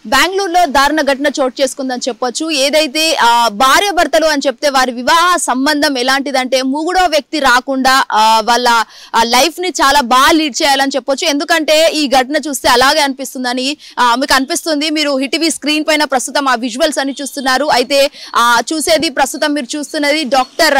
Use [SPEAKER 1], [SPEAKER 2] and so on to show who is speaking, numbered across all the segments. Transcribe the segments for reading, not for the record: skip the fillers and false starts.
[SPEAKER 1] బెంగళూరులో దారుణ ఘటన చోటు చేసుకుందని చెప్పొచ్చు. ఏదైతే భార్య భర్తలు అని చెప్తే వారి వివాహ సంబంధం ఎలాంటిదంటే మూడో వ్యక్తి రాకుండా వాళ్ళ లైఫ్ ని చాలా బాగా లీడ్ చేయాలని చెప్పొచ్చు. ఎందుకంటే ఈ ఘటన చూస్తే అలాగే అనిపిస్తుందని మీకు అనిపిస్తుంది. మీరు హిటీవీ స్క్రీన్ పైన ప్రస్తుతం ఆ విజువల్స్ అని చూస్తున్నారు. అయితే చూసేది ప్రస్తుతం మీరు చూస్తున్నది డాక్టర్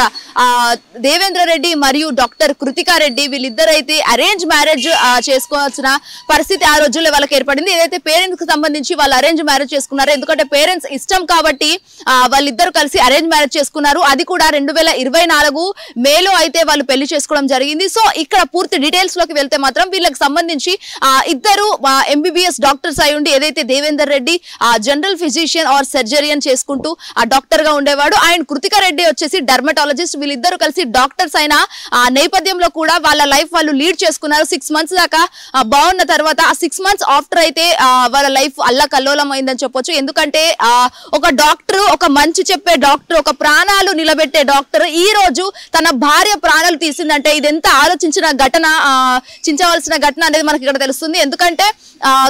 [SPEAKER 1] దేవేంద్ర రెడ్డి మరియు డాక్టర్ కృతికా రెడ్డి. వీళ్ళిద్దరైతే అరేంజ్ మ్యారేజ్ చేసుకోవాల్సిన పరిస్థితి ఆ రోజుల్లో వాళ్ళకి ఏర్పడింది. ఏదైతే పేరెంట్స్ కి సంబంధించి వాళ్ళు అరేంజ్ మ్యారేజ్ చేసుకున్నారు. ఎందుకంటే పేరెంట్స్ ఇష్టం కాబట్టి వాళ్ళిద్దరు కలిసి అరేంజ్ మ్యారేజ్ చేసుకున్నారు. అది కూడా 2024 మేలో అయితే వాళ్ళు పెళ్లి చేసుకోవడం జరిగింది. సో ఇక్కడ పూర్తి డీటెయిల్స్ లోకి వెళ్తే మాత్రం వీళ్ళకి సంబంధించి ఇద్దరు ఎంబీబీఎస్ డాక్టర్స్ అయి ఉండి, ఏదైతే Devender Reddy general physician or surgeon చేసుకుంటూ డాక్టర్ గా ఉండేవాడు. అండ్ కృతికా రెడ్డి వచ్చేసి డర్మటాలజిస్ట్. వీళ్ళిద్దరు కలిసి డాక్టర్స్ అయిన నేపథ్యంలో కూడా వాళ్ళ లైఫ్ వాళ్ళు లీడ్ చేసుకున్నారు. 6 months దాకా బాగున్న తర్వాత ఆ 6 months ఆఫ్టర్ అయితే వాళ్ళ లైఫ్ అల్లకల్లోలం అయిందని చెప్పొచ్చు. ఎందుకంటే ఒక డాక్టర్, ఒక మంచి చెప్పే డాక్టర్, ఒక ప్రాణాలు నిలబెట్టే డాక్టర్ ఈ రోజు తన భార్య ప్రాణాలు తీసిందంటే ఇది ఎంత చించవలసిన ఘటన అనేది మనకి ఇక్కడ తెలుస్తుంది. ఎందుకంటే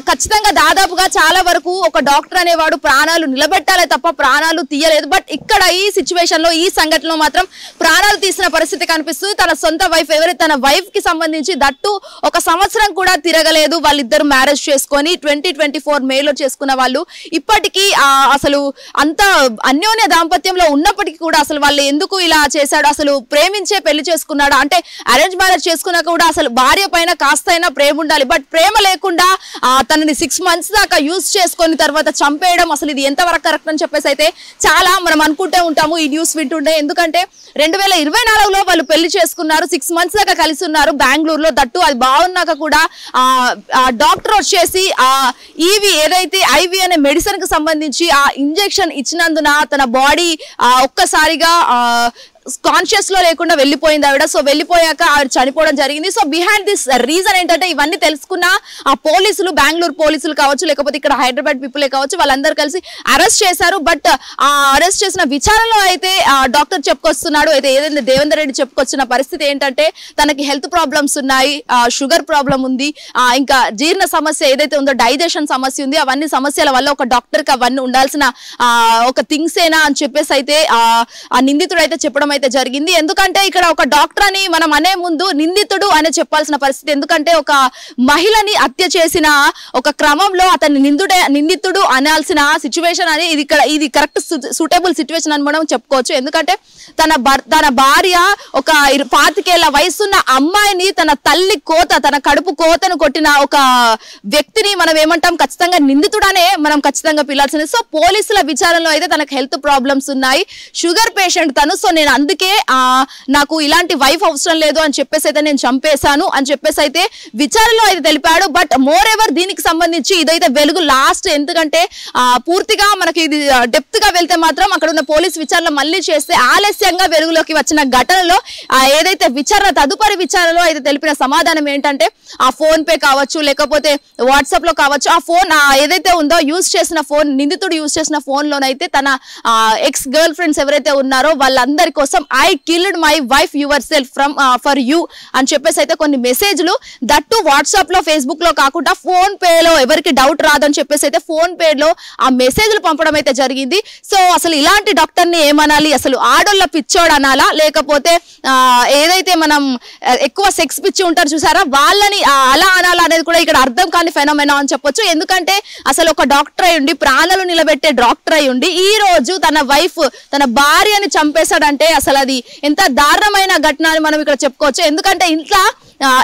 [SPEAKER 1] ఖచ్చితంగా దాదాపుగా చాలా వరకు ఒక డాక్టర్ అనేవాడు ప్రాణాలు నిలబెట్టాలే తప్ప ప్రాణాలు తీయలేదు. బట్ ఇక్కడ ఈ సిచ్యువేషన్ లో, ఈ సంఘటనలో మాత్రం ప్రాణాలు తీసిన పరిస్థితి కనిపిస్తుంది. తన సొంత వైఫ్, ఎవరైతే తన వైఫ్ కి సంబంధించి దట్టు 1 సంవత్సరం కూడా తిరగలేదు. వాళ్ళిద్దరు మ్యారేజ్ చేసుకొని 2024 మేలో చేసుకున్న వాళ్ళు ఇప్పటికీ అసలు అంత అన్యోన్య దాంపత్యంలో ఉన్నప్పటికీ కూడా అసలు వాళ్ళు ఎందుకు ఇలా చేశాడు, అసలు ప్రేమించే పెళ్లి చేసుకున్నాడు అంటే అరేంజ్ మ్యారేజ్ చేసుకున్నా కూడా అసలు భార్య పైన కాస్తైనా ప్రేమ ఉండాలి. బట్ ప్రేమ లేకుండా తనని 6 months దాకా యూజ్ చేసుకొని తర్వాత చంపేయడం అసలు ఇది ఎంతవరకు కరెక్ట్ అని చెప్పేసి అయితే చాలా మనం అనుకుంటూ ఉంటాము ఈ న్యూస్ వింటుండే. ఎందుకంటే 2024లో వాళ్ళు పెళ్లి చేసుకున్నారు. 6 months దాకా కలిసి ఉన్నారు బెంగళూరులో. దట్టు అది బాగున్నాక కూడా డాక్టర్ వచ్చేసి ఈవి ఏదైతే ఐవి అనే మెడిసిన్ కి సంబంధించి ఆ ఇంజెక్షన్ ఇచ్చినందున తన బాడీ ఒక్కసారిగా కాన్షియస్ లో లేకుండా వెళ్ళిపోయింది ఆవిడ. సో వెళ్ళిపోయాక ఆవిడ చనిపోవడం జరిగింది. సో బిహైండ్ దిస్ రీజన్ ఏంటంటే ఇవన్నీ తెలుసుకున్న ఆ పోలీసులు, బెంగళూరు పోలీసులు కావచ్చు, లేకపోతే ఇక్కడ హైదరాబాద్ పీపులే కావచ్చు, వాళ్ళందరూ కలిసి అరెస్ట్ చేశారు. బట్ ఆ అరెస్ట్ చేసిన విచారణలో అయితే డాక్టర్ చెప్పుకొస్తున్నాడు, అయితే ఏదైతే దేవేందర్ రెడ్డి చెప్పుకొచ్చిన పరిస్థితి ఏంటంటే తనకి హెల్త్ ప్రాబ్లమ్స్ ఉన్నాయి, షుగర్ ప్రాబ్లం ఉంది, ఇంకా జీర్ణ సమస్య ఏదైతే ఉందో డైజెషన్ సమస్య ఉంది. అవన్నీ సమస్యల వల్ల ఒక డాక్టర్ కి అవన్నీ ఉండాల్సిన ఒక థింగ్స్ ఏనా అని చెప్పేసి అయితే ఆ నిందితుడు అయితే చెప్పడం అయితే జరిగింది. ఎందుకంటే ఇక్కడ ఒక డాక్టర్ అని మనం అనే ముందు నిందితుడు అనే చెప్పాల్సిన పరిస్థితి. ఎందుకంటే ఒక మహిళని హత్య చేసిన ఒక క్రమంలో అతన్ని నిందితుడు అనాల్సిన సిచ్యువేషన్ అని ఇది కరెక్ట్ సూటబుల్ సిచ్యువేషన్ అని మనం చెప్పుకోవచ్చు. ఎందుకంటే తన భార్య ఒక 25 ఏళ్ల వయసున్న అమ్మాయిని తన తల్లి తన కడుపు కోతను కొట్టిన ఒక వ్యక్తిని మనం ఏమంటాం, ఖచ్చితంగా నిందితుడనే మనం ఖచ్చితంగా పిలాల్సింది. సో పోలీసుల విచారణలో అయితే తనకు హెల్త్ ప్రాబ్లమ్స్ ఉన్నాయి, షుగర్ పేషెంట్ తను. సో నేను అందుకే నాకు ఇలాంటి వైఫ్ అవసరం లేదు అని చెప్పేసి అయితే నేను చంపేశాను అని చెప్పేసి అయితే విచారణలో అయితే తెలిపాడు. బట్ మోర్ ఎవర్ దీనికి సంబంధించి ఇదైతే వెలుగు లాస్ట్. ఎందుకంటే పూర్తిగా మనకి ఇది డెప్త్ గా వెళ్తే మాత్రం అక్కడ ఉన్న పోలీస్ విచారణ మళ్ళీ చేస్తే ఆలస్యంగా వెలుగులోకి వచ్చిన ఘటనలో ఏదైతే తదుపరి విచారణలో అయితే తెలిపిన సమాధానం ఏంటంటే ఆ ఫోన్ పే కావచ్చు, లేకపోతే వాట్సాప్ లో కావచ్చు, ఆ ఫోన్ ఏదైతే ఉందో నిందితుడు యూజ్ చేసిన ఫోన్ లోనైతే తన ఎక్స్ గర్ల్ ఫ్రెండ్స్ ఎవరైతే ఉన్నారో వాళ్ళందరి కోసం I killed my wife your self for you అని చెప్పేసి అయితే కొన్ని మెసేజ్లు దట్టు వాట్సాప్ లో, ఫేస్బుక్ లో కాకుండా ఫోన్ పేలో ఎవరికి డౌట్ రాదని చెప్పేసి అయితే ఫోన్ పేలో ఆ మెసేజ్లు పంపడం అయితే జరిగింది. సో అసలు ఇలాంటి డాక్టర్ ని ఏమనాలి, అసలు ఆడోళ్ళ పిచ్చోడు అనాలా, లేకపోతే ఏదైతే మనం ఎక్కువ సెక్స్ పిచ్చి ఉంటారు చూసారా వాళ్ళని అలా అనాలా అనేది కూడా ఇక్కడ అర్థం కాని ఫెనోమెనా అని చెప్పొచ్చు. ఎందుకంటే అసలు ఒక డాక్టర్ అయి ఉండి, ప్రాణాలు నిలబెట్టే డాక్టర్ అయి ఉండి ఈ రోజు తన వైఫ్, తన భార్యని చంపేశాడంటే అసలు అది ఎంత దారుణమైన ఘటన అని మనం ఇక్కడ చెప్పుకోవచ్చు. ఎందుకంటే ఇంట్లో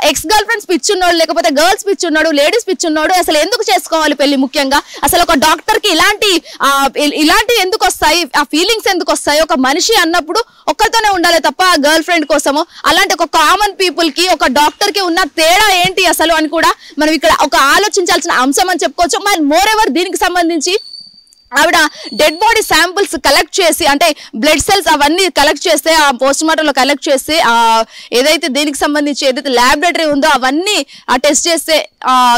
[SPEAKER 1] ఎక్స్ గర్ల్ ఫ్రెండ్స్ పిచ్చున్నాడు, లేకపోతే గర్ల్స్ పిచ్చున్నాడు, లేడీస్ పిచ్చున్నాడు, అసలు ఎందుకు చేసుకోవాలి పెళ్లి? ముఖ్యంగా అసలు ఒక డాక్టర్ కి ఇలాంటి ఎందుకు వస్తాయి, ఆ ఫీలింగ్స్ ఎందుకు వస్తాయి? ఒక మనిషి అన్నప్పుడు ఒక్కరితోనే ఉండాలి తప్ప గర్ల్ ఫ్రెండ్ కోసము. అలాంటి ఒక కామన్ పీపుల్ కి ఒక డాక్టర్ కి ఉన్న తేడా ఏంటి అసలు అని కూడా మనం ఇక్కడ ఒక ఆలోచించాల్సిన అంశం అని చెప్పుకోవచ్చు. మరి మోర్ ఎవర్ దీనికి సంబంధించి ఆవిడ డెడ్ బాడీ శాంపుల్స్ కలెక్ట్ చేసి అంటే బ్లడ్ సెల్స్ అవన్నీ కలెక్ట్ చేస్తే ఆ పోస్ట్ మార్టంలో కలెక్ట్ చేసి ఏదైతే దీనికి సంబంధించి ఏదైతే ల్యాబొరేటరీ ఉందో అవన్నీ టెస్ట్ చేస్తే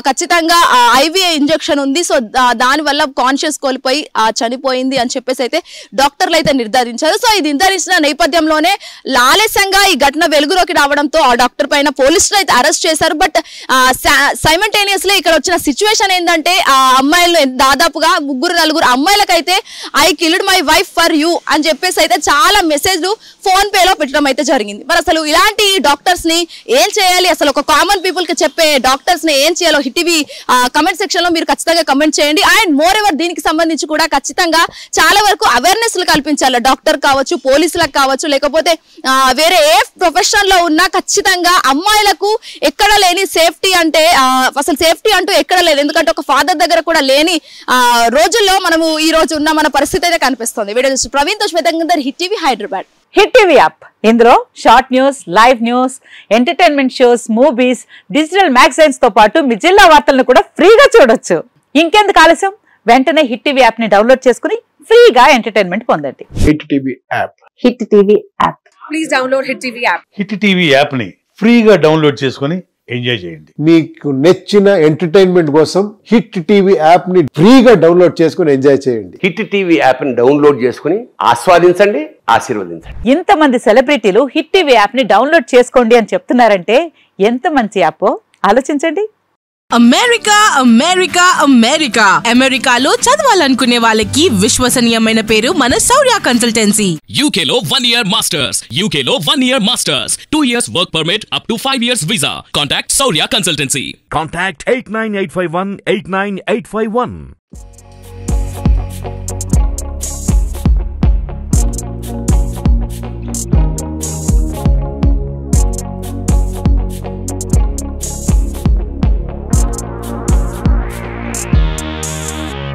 [SPEAKER 1] ఖచ్చితంగా ఐవీఐ ఇంజెక్షన్ ఉంది, సో దానివల్ల కాన్షియస్ కోల్పోయి చనిపోయింది అని చెప్పేసి అయితే డాక్టర్లు అయితే నిర్ధారించారు. సో ఇది నిర్ధారించిన నేపథ్యంలోనే ఆలస్యంగా ఈ ఘటన వెలుగులోకి రావడంతో ఆ డాక్టర్ పైన పోలీసులు అయితే అరెస్ట్ చేశారు. బట్ సైమల్టేనియస్లీ ఇక్కడ వచ్చిన సిచ్యువేషన్ ఏంటంటే ఆ అమ్మాయిలు దాదాపుగా 3-4 అమ్మాయిలకైతే I killed my wife for you అని చెప్పేసి అయితే చాలా మెసేజ్లు ఫోన్ పేలో పెట్టడం అయితే జరిగింది. మరి అసలు ఇలాంటి డాక్టర్స్ ని ఏం చేయాలి, అసలు ఒక కామన్ పీపుల్ కి చెప్పే డాక్టర్స్ ని ఏం చేయాలో హిట్ టీవీ కమెంట్ సెక్షన్ లో మీరు ఖచ్చితంగా కమెంట్ చేయండి. అండ్ మోర్ ఎవర్ దీనికి సంబంధించి కూడా ఖచ్చితంగా చాలా వరకు అవేర్నెస్ కల్పించాలి. డాక్టర్ కావచ్చు, పోలీసులకు కావచ్చు, లేకపోతే వేరే ఏ ప్రొఫెషన్ లో ఉన్నా ఖచ్చితంగా అమ్మాయిలకు ఎక్కడ లేని సేఫ్టీ అంటే అసలు సేఫ్టీ అంటూ ఎక్కడ లేదు. ఎందుకంటే ఒక ఫాదర్ దగ్గర కూడా లేని రోజుల్లో మనము ఈ రోజు ఉన్న మన పరిస్థితి అయితే కనిపిస్తుంది. వీడియో చూసి ప్రవీణ్ తో శ్వేతంగర్, Hit TV Hyderabad.
[SPEAKER 2] Hit TV app ఇందులో short news, live news, entertainment shows, movies, digital magazines తో పాటు మీ జిల్లా వార్తలను కూడా ఫ్రీగా చూడొచ్చు. ఇంకెందుకు ఆలస్యం, వెంటనే హిట్ టీవీ యాప్ ని డౌన్లోడ్ చేసుకుని ఫ్రీగా ఎంటర్టైన్మెంట్ పొందండి.
[SPEAKER 3] Hit TV app.
[SPEAKER 2] Hit TV app.
[SPEAKER 4] Please download hit TV app.
[SPEAKER 5] Hit TV app ని ఫ్రీగా డౌన్లోడ్ చేసుకుని ఎంజాయ్ చేయండి.
[SPEAKER 3] మీకు నచ్చిన ఎంటర్టైన్మెంట్ కోసం హిట్ టీవీ యాప్ ని ఫ్రీగా డౌన్లోడ్ చేసుకుని ఎంజాయ్ చేయండి.
[SPEAKER 6] హిట్ టీవీ యాప్ ని డౌన్లోడ్ చేసుకుని ఆస్వాదించండి, ఆశీర్వదించండి.
[SPEAKER 2] ఇంతమంది సెలబ్రిటీలు హిట్ టీవీ యాప్ ని డౌన్లోడ్ చేసుకోండి అని చెప్తున్నారంటే ఎంత మంచి యాప్ ఆలోచించండి.
[SPEAKER 7] అమెరికా అమెరికా అమెరికా అమెరికాలో చదవాలనుకునే వాళ్ళకి విశ్వసనీయమైన పేరు మన శౌర్య కన్సల్టెన్సీ.
[SPEAKER 8] UK లో 1 year masters, UK లో 1 year masters, 2 years work permit up to 5 years visa. Contact Shaurya Consultancy.
[SPEAKER 9] Contact 89851 89851.